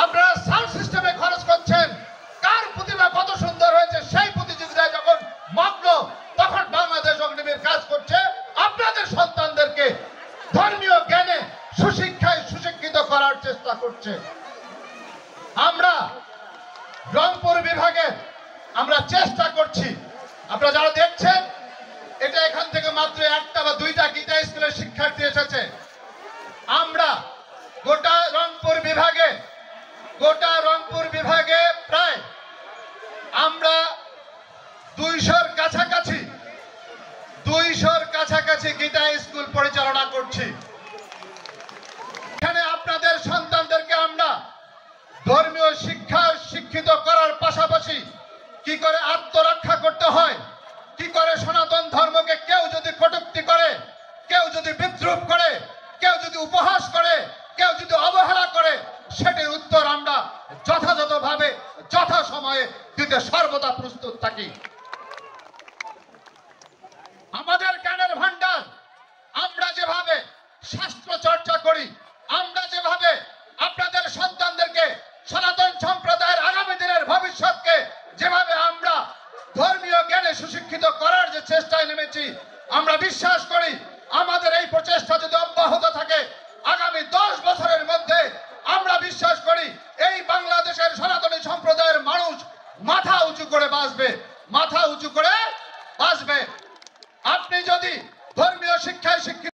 আপনারা সাউন্ড সিস্টেমে খরচ করছেন, কার প্রতিভা কত সুন্দর হয়েছে সেই প্রতিযোগিতায় যখন মগ্ন, তখন বাংলাদেশ অগ্নিবীর কাজ করছে আপনাদের সন্তানদেরকে ধর্মীয় জ্ঞানে সুশিক্ষায় সুশিক্ষিত করার চেষ্টা করছে। আমরা রংপুর বিভাগে আমরা চেষ্টা করছি, আপনারা যারা দেখছেন এটা এখান থেকে মাত্র একটা বা দুইটা গীতা স্কুলের শিক্ষার্থী এসেছে। আমরা গোটা রংপুর বিভাগে প্রায় আমরা 200-র কাছাকাছি গীতা স্কুল পরিচালনা করছি। এখানে আপনাদের সন্তানদেরকে আমরা ধর্মীয় শিক্ষায় শিক্ষিত করার পাশাপাশি কি করে আত্মরক্ষা করতে হয়, কি করে সনাতন ধর্মকে কেউ যদি কটূক্তি করে, কেউ যদি বিদ্রুপ করে, কেউ যদি উপহাস করে, কেউ যদি অবহেলা করে, সেটির উত্তর আমরা যথাযথভাবে যথাসময়ে দিতে সর্বদা প্রস্তুত থাকি। আমাদের জ্ঞানের ভান্ডার, আমরা যেভাবে শাস্ত্র চর্চা করি, আমরা যেভাবে আপনাদের সন্তানদেরকে সনাতন সম্প্রদায়ের আগামী দিনের ভবিষ্যৎকে যেভাবে আমরা ধর্মীয় জ্ঞানে সুশিক্ষিত করার যে চেষ্টায় নেমেছি, আমরা বিশ্বাস করি আমাদের এই প্রচেষ্টা যদি অব্যাহত থাকে আগামী 10 বছরের মধ্যে আমরা বিশ্বাস করি এই বাংলাদেশের সনাতনী সম্প্রদায়ের মানুষ মাথা উঁচু করে বাঁচবে, মাথা উঁচু করে